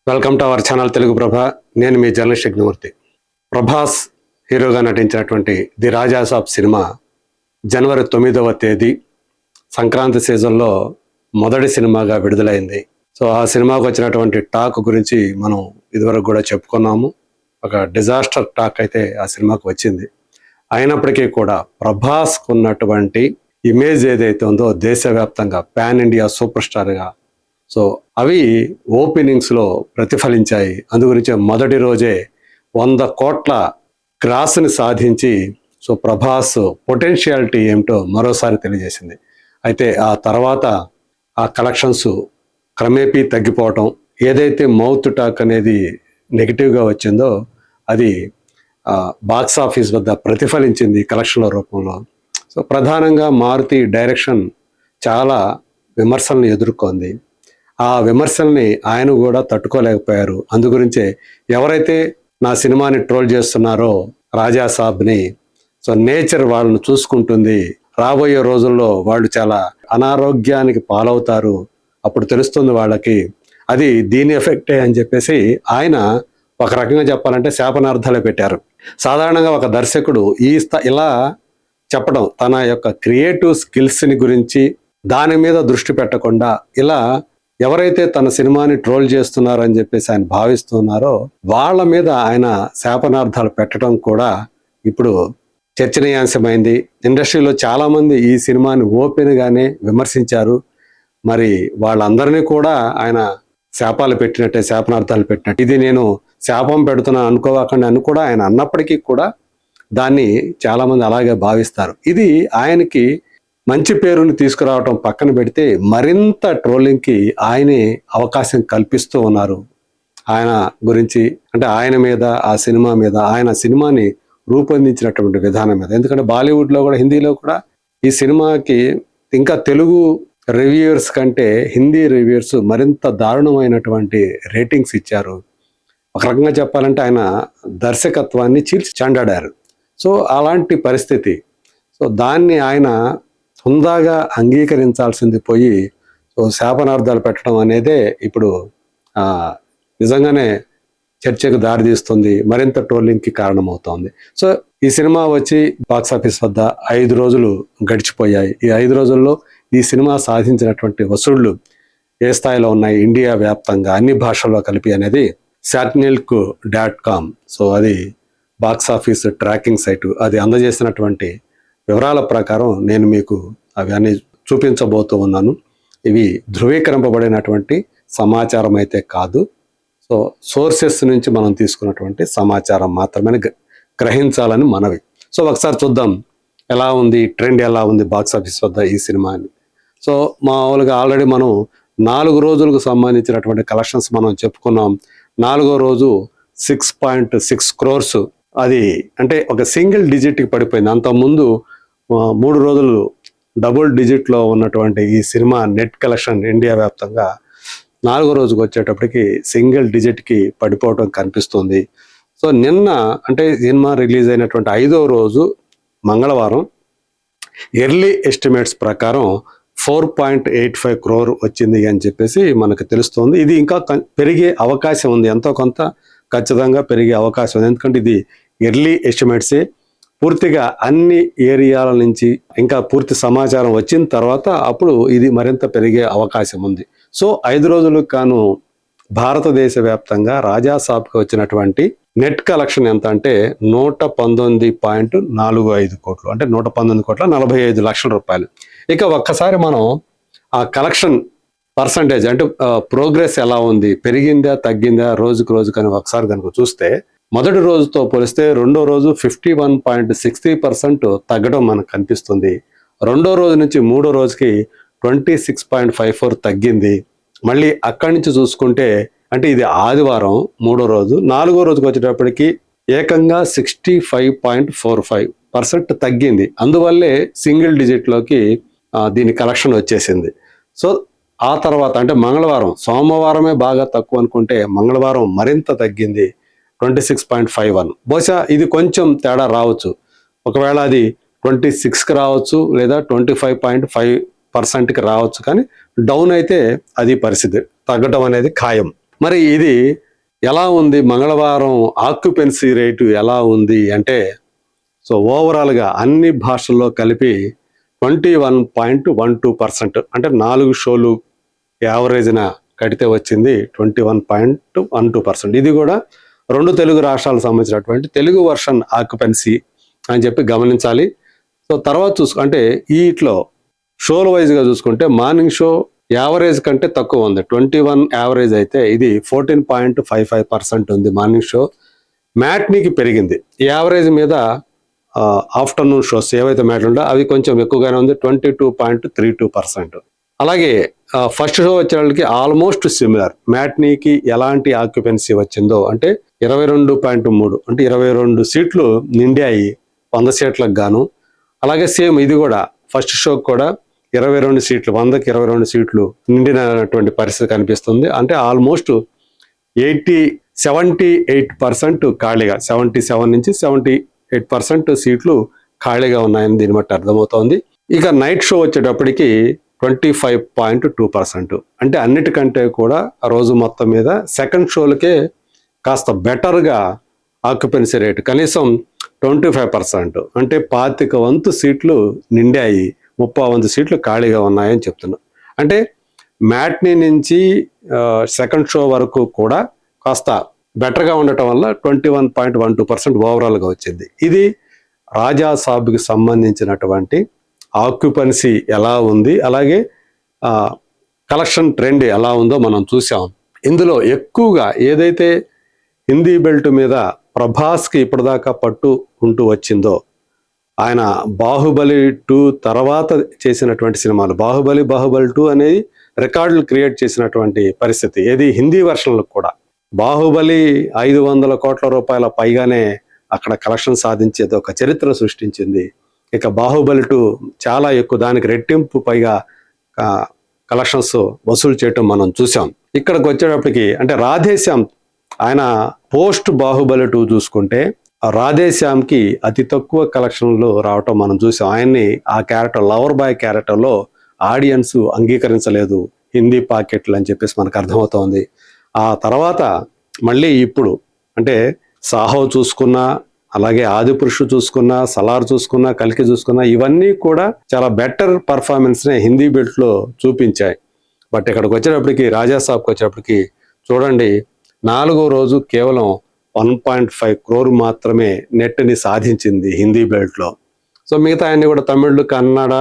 Welcome to our channel Telugu Prabha. నేను మీ journalist Yagnamurthy. Prabhas హీరోగా నటించినటువంటి ది రాజా సాబ్ సినిమా జనవరి 9వ తేదీ సంక్రాంతి సీజన్లో మొదటి సినిమాగా విడుదలైంది. సో ఆ సినిమాకు వచ్చినటువంటి టాక్ గురించి మనం ఇదివరకు కూడా చెప్పుకున్నాము. ఒక డిజాస్టర్ టాక్ అయితే ఆ సినిమాకు వచ్చింది. అయినప్పటికీ కూడా ప్రభాస్కు ఉన్నటువంటి ఇమేజ్ ఏదైతే ఉందో దేశవ్యాప్తంగా పాన్ ఇండియా సూపర్ స్టార్గా, సో అవి ఓపెనింగ్స్లో ప్రతిఫలించాయి. అందుగురించి మొదటి రోజే 100 కోట్ల క్రాస్ని సాధించి సో ప్రభాస్ పొటెన్షియాలిటీ ఏమిటో మరోసారి తెలియజేసింది. అయితే ఆ తర్వాత ఆ కలెక్షన్స్ క్రమేపీ తగ్గిపోవటం, ఏదైతే మౌత్ టాక్ అనేది నెగిటివ్గా వచ్చిందో అది బాక్స్ ఆఫీస్ వద్ద ప్రతిఫలించింది కలెక్షన్ల రూపంలో. సో ప్రధానంగా మారుతి డైరెక్షన్ చాలా విమర్శలను ఎదుర్కొంది. ఆ విమర్శల్ని ఆయన కూడా తట్టుకోలేకపోయారు. అందుగురించే ఎవరైతే నా సినిమాని ట్రోల్ చేస్తున్నారో రాజా సాబ్ని, సో నేచర్ వాళ్ళను చూసుకుంటుంది, రాబోయే రోజుల్లో వాళ్ళు చాలా అనారోగ్యానికి పాలవుతారు, అప్పుడు తెలుస్తుంది వాళ్ళకి, అది దీని ఎఫెక్టే అని చెప్పేసి ఆయన ఒక రకంగా చెప్పాలంటే శాపనార్థాలే పెట్టారు. సాధారణంగా ఒక దర్శకుడు ఇలా చెప్పడం, తన యొక్క క్రియేటివ్ స్కిల్స్ని గురించి దాని మీద దృష్టి పెట్టకుండా ఇలా ఎవరైతే తన సినిమాని ట్రోల్ చేస్తున్నారని చెప్పేసి ఆయన భావిస్తున్నారో వాళ్ళ మీద ఆయన శాపనార్థాలు పెట్టడం కూడా ఇప్పుడు చర్చనీయాంశమైంది. ఇండస్ట్రీలో చాలామంది ఈ సినిమాని ఓపెన్గానే విమర్శించారు. మరి వాళ్ళందరినీ కూడా ఆయన శాపాలు పెట్టినట్టే, శాపనార్థాలు పెట్టినట్టు. ఇది నేను శాపం పెడుతున్నాను అనుకోవాకండి అని కూడా ఆయన అన్నప్పటికీ కూడా దాన్ని చాలామంది అలాగే భావిస్తారు. ఇది ఆయనకి మంచి పేరుని తీసుకురావటం పక్కన పెడితే మరింత ట్రోలింగ్కి ఆయనే అవకాశం కల్పిస్తూ ఉన్నారు. ఆయన గురించి అంటే ఆయన మీద, ఆ సినిమా మీద, ఆయన సినిమాని రూపొందించినటువంటి విధానం మీద. ఎందుకంటే బాలీవుడ్లో కూడా, హిందీలో కూడా ఈ సినిమాకి ఇంకా తెలుగు రివ్యూయర్స్ కంటే హిందీ రివ్యూయర్స్ మరింత దారుణమైనటువంటి రేటింగ్స్ ఇచ్చారు. ఒక రకంగా చెప్పాలంటే ఆయన దర్శకత్వాన్ని చీల్చి చెండాడారు. సో అలాంటి పరిస్థితి. సో దాన్ని ఆయన హుందాగా అంగీకరించాల్సింది పోయి సో శాపనార్థాలు పెట్టడం అనేదే ఇప్పుడు నిజంగానే చర్చకు దారితీస్తుంది, మరింత ట్రోలింగ్కి కారణమవుతోంది. సో ఈ సినిమా వచ్చి బాక్స్ ఆఫీస్ వద్ద 5 రోజులు గడిచిపోయాయి. ఈ 5 రోజుల్లో ఈ సినిమా సాధించినటువంటి వసూళ్లు ఏ స్థాయిలో ఉన్నాయి ఇండియా వ్యాప్తంగా అన్ని భాషల్లో కలిపి అనేది satnilk.com, సో అది బాక్స్ ఆఫీస్ ట్రాకింగ్ సైటు, అది అందజేసినటువంటి వివరాల ప్రకారం నేను మీకు అవి అన్ని చూపించబోతూ ఉన్నాను. ఇవి ధృవీకరింపబడినటువంటి సమాచారం అయితే కాదు. సో సోర్సెస్ నుంచి మనం తీసుకున్నటువంటి సమాచారం మాత్రమే గ్రహించాలని మనవి. సో ఒకసారి చూద్దాం ఎలా ఉంది, ట్రెండ్ ఎలా ఉంది బాక్స్ ఆఫీస్ వద్ద ఈ సినిమా అని. సో మామూలుగా ఆల్రెడీ మనం 4 రోజులకు సంబంధించినటువంటి కలెక్షన్స్ మనం చెప్పుకున్నాం. 4వ రోజు 6.6 crores, అది అంటే ఒక సింగిల్ డిజిట్కి పడిపోయింది. అంతకుముందు 3 రోజులు డబుల్ డిజిట్లో ఉన్నటువంటి ఈ సినిమా నెట్ కలెక్షన్ ఇండియా వ్యాప్తంగా 4వ రోజుకు వచ్చేటప్పటికి సింగిల్ డిజిట్కి పడిపోవడం కనిపిస్తుంది. సో నిన్న అంటే సినిమా రిలీజ్ అయినటువంటి 5వ రోజు మంగళవారం ఎర్లీ ఎస్టిమేట్స్ ప్రకారం 4.85 crore వచ్చింది అని చెప్పేసి మనకు తెలుస్తుంది. ఇది ఇంకా పెరిగే అవకాశం ఉంది, ఎంతో కొంత ఖచ్చితంగా పెరిగే అవకాశం ఉంది. ఎందుకంటే ఇది ఎర్లీ ఎస్టిమేట్సే, పూర్తిగా అన్ని ఏరియాల నుంచి ఇంకా పూర్తి సమాచారం వచ్చిన తర్వాత అప్పుడు ఇది మరింత పెరిగే అవకాశం ఉంది. సో 5 రోజులకు గాను భారతదేశ వ్యాప్తంగా రాజా సాబ్కి వచ్చినటువంటి నెట్ కలెక్షన్ ఎంత అంటే 119.45 కోట్లు, అంటే 119.45 లక్షలు. ఇక ఒక్కసారి మనం ఆ కలెక్షన్ పర్సంటేజ్ అంటే ప్రోగ్రెస్ ఎలా ఉంది, పెరిగిందా తగ్గిందా రోజుకు రోజుకు అని ఒకసారి కనుక చూస్తే మొదటి రోజుతో పోలిస్తే రెండో రోజు 51.60% తగ్గడం మనకు కనిపిస్తుంది. రెండో రోజు నుంచి మూడో రోజుకి 26.54 తగ్గింది. మళ్ళీ అక్కడి నుంచి చూసుకుంటే అంటే ఇది ఆదివారం 3వ రోజు, 4వ రోజుకి వచ్చేటప్పటికి ఏకంగా 65.45% తగ్గింది. అందువల్లే సింగిల్ డిజిట్లోకి దీని కలెక్షన్ వచ్చేసింది. సో ఆ తర్వాత అంటే మంగళవారం, సోమవారమే బాగా తక్కువ అనుకుంటే మంగళవారం మరింత తగ్గింది, 26.51. బహుశా ఇది కొంచెం తేడా రావచ్చు, ఒకవేళ అది 26కి రావచ్చు లేదా 25.5%కి రావచ్చు, కానీ డౌన్ అయితే అది పరిస్థితి, తగ్గడం అనేది ఖాయం. మరి ఇది ఎలా ఉంది, మంగళవారం ఆక్యుపెన్సీ రేటు ఎలా ఉంది అంటే, సో ఓవరాల్గా అన్ని భాషల్లో కలిపి 21.12%, అంటే 4 షోలు యావరేజ్న కడితే వచ్చింది 21.12%. ఇది కూడా 2 తెలుగు రాష్ట్రాలకు సంబంధించినటువంటి తెలుగు వర్షన్ ఆక్యుపెన్సీ అని చెప్పి గమనించాలి. సో తర్వాత అంటే వీటిలో షోల వైజ్గా చూసుకుంటే మార్నింగ్ షో యావరేజ్ కంటే తక్కువ ఉంది, 21 యావరేజ్ అయితే ఇది 14.55% ఉంది మార్నింగ్ షో. మ్యాట్నీకి పెరిగింది, యావరేజ్ మీద ఆఫ్టర్నూన్ షోస్ ఏవైతే మ్యాట్లు ఉందో అవి కొంచెం ఎక్కువగానే ఉంది, 22.32%. అలాగే ఫస్ట్ షో వచ్చే వాళ్ళకి ఆల్మోస్ట్ సిమిలర్, మ్యాట్నీకి ఎలాంటి ఆక్యుపెన్సీ వచ్చిందో అంటే 22.3, అంటే 22 సీట్లు నిండాయి 100 సీట్లకు గాను. అలాగే సేమ్ ఇది కూడా ఫస్ట్ షోకి కూడా 22 సీట్లు, 100కి 22 సీట్లు నిండినటువంటి పరిస్థితి కనిపిస్తుంది. అంటే ఆల్మోస్ట్ 78% ఖాళీగా, 77 నుంచి 78% సీట్లు ఖాళీగా ఉన్నాయని దీన్ని బట్టి అర్థమవుతోంది. ఇక నైట్ షో వచ్చేటప్పటికి 25.2%, అంటే అన్నిటికంటే కూడా ఆ రోజు మొత్తం మీద సెకండ్ షోలకే కాస్త బెటర్గా ఆక్యుపెన్సీ రేటు, కనీసం 25%, అంటే 25 సీట్లు నిండాయి, 30 సీట్లు ఖాళీగా ఉన్నాయని చెప్తున్నాం. అంటే మ్యాట్నీ నుంచి సెకండ్ షో వరకు కూడా కాస్త బెటర్గా ఉండటం వల్ల 21.12% ఓవరాల్గా వచ్చింది. ఇది రాజాసాబ్కి సంబంధించినటువంటి ఆక్యుపెన్సీ ఎలా ఉంది, అలాగే కలెక్షన్ ట్రెండ్ ఎలా ఉందో మనం చూసాం. ఇందులో ఎక్కువగా ఏదైతే హిందీ బెల్ట్ మీద ప్రభాస్కి ఇప్పటిదాకా పట్టు ఉంటూ వచ్చిందో, ఆయన బాహుబలి 2 తర్వాత చేసినటువంటి సినిమాలు, బాహుబలి 2 అనేది రికార్డులు క్రియేట్ చేసినటువంటి పరిస్థితి, ఏది హిందీ వర్షన్లో కూడా. బాహుబలి 500 కోట్ల రూపాయల పైగానే అక్కడ కలెక్షన్ సాధించేది, ఒక చరిత్ర సృష్టించింది. ఇక బాహుబలి 2 చాలా ఎక్కువ, దానికి రెట్టింపు పైగా కలెక్షన్స్ వసూలు చేయటం మనం చూసాం. ఇక్కడికి వచ్చేటప్పటికి అంటే రాధేశ్యామ్, ఆయన పోస్ట్ బాహుబలి 2 చూసుకుంటే రాధేశ్యామ్కి అతి తక్కువ కలెక్షన్లు రావటం మనం చూసాం. ఆయన్ని ఆ క్యారెక్టర్, లవర్ బాయ్ క్యారెక్టర్లో ఆడియన్స్ అంగీకరించలేదు, హిందీ పాకెట్లు అని చెప్పేసి మనకు అర్థమవుతోంది. ఆ తర్వాత మళ్ళీ ఇప్పుడు అంటే సాహో చూసుకున్నా, అలాగే ఆదిపురుషు చూసుకున్నా, సలార్ చూసుకున్నా, కల్కి చూసుకున్నా, ఇవన్నీ కూడా చాలా బెటర్ పర్ఫార్మెన్స్నే హిందీ బెల్ట్లో చూపించాయి. బట్ ఇక్కడికి వచ్చేటప్పటికి, రాజాసాబ్కి వచ్చేటప్పటికి చూడండి, 4వ రోజు కేవలం 1.5 crore మాత్రమే నెట్ని సాధించింది హిందీ బెల్ట్లో. సో మిగతా అన్ని కూడా తమిళ్, కన్నడ,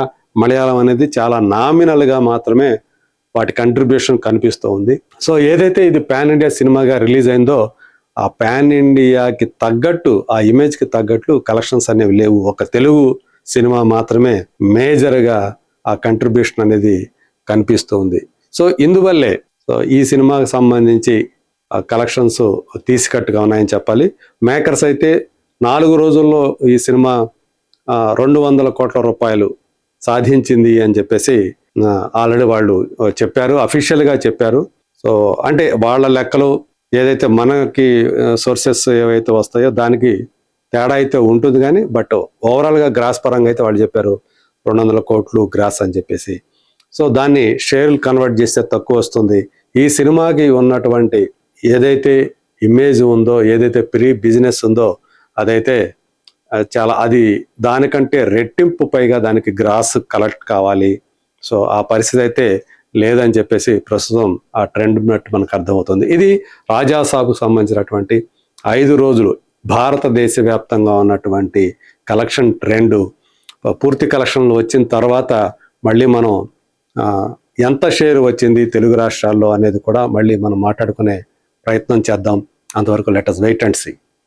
మలయాళం అనేది చాలా నామినల్గా మాత్రమే వాటి కంట్రిబ్యూషన్ కనిపిస్తూ ఉంది. సో ఏదైతే ఇది పాన్ ఇండియా సినిమాగా రిలీజ్ అయిందో, ఆ పాన్ ఇండియాకి తగ్గట్టు, ఆ ఇమేజ్కి తగ్గట్లు కలెక్షన్స్ అనేవి లేవు. ఒక తెలుగు సినిమా మాత్రమే మేజర్గా ఆ కంట్రిబ్యూషన్ అనేది కనిపిస్తూ ఉంది. సో ఇందువల్లే ఈ సినిమాకి సంబంధించి కలెక్షన్స్ తీసికట్టుగా ఉన్నాయని చెప్పాలి. మేకర్స్ అయితే 4 రోజుల్లో ఈ సినిమా 200 కోట్ల రూపాయలు సాధించింది అని చెప్పేసి ఆల్రెడీ వాళ్ళు చెప్పారు, అఫీషియల్గా చెప్పారు. సో అంటే వాళ్ళ లెక్కలు ఏదైతే మనకి సోర్సెస్ ఏవైతే వస్తాయో దానికి తేడా అయితే ఉంటుంది, కానీ బట్ ఓవరాల్గా గ్రాస్ పరంగా అయితే వాళ్ళు చెప్పారు 200 కోట్లు గ్రాస్ అని చెప్పేసి. సో దాన్ని షేర్లు కన్వర్ట్ చేస్తే తక్కువ వస్తుంది. ఈ సినిమాకి ఉన్నటువంటి ఏదైతే ఇమేజ్ ఉందో, ఏదైతే ప్రీ బిజినెస్ ఉందో, అదైతే చాలా, అది దానికంటే రెట్టింపు పైగా దానికి గ్రాస్ కలెక్ట్ కావాలి. సో ఆ పరిస్థితి అయితే లేదని చెప్పేసి ప్రస్తుతం ఆ ట్రెండ్ బట్టి మనకు అర్థమవుతుంది. ఇది రాజాసాబ్కు సంబంధించినటువంటి 5 రోజులు భారతదేశ వ్యాప్తంగా ఉన్నటువంటి కలెక్షన్ ట్రెండ్. పూర్తి కలెక్షన్లు వచ్చిన తర్వాత మళ్ళీ మనం ఎంత షేర్ వచ్చింది తెలుగు రాష్ట్రాల్లో అనేది కూడా మళ్ళీ మనం మాట్లాడుకునే ప్రయత్నం చేద్దాం. అంతవరకు let us wait and see.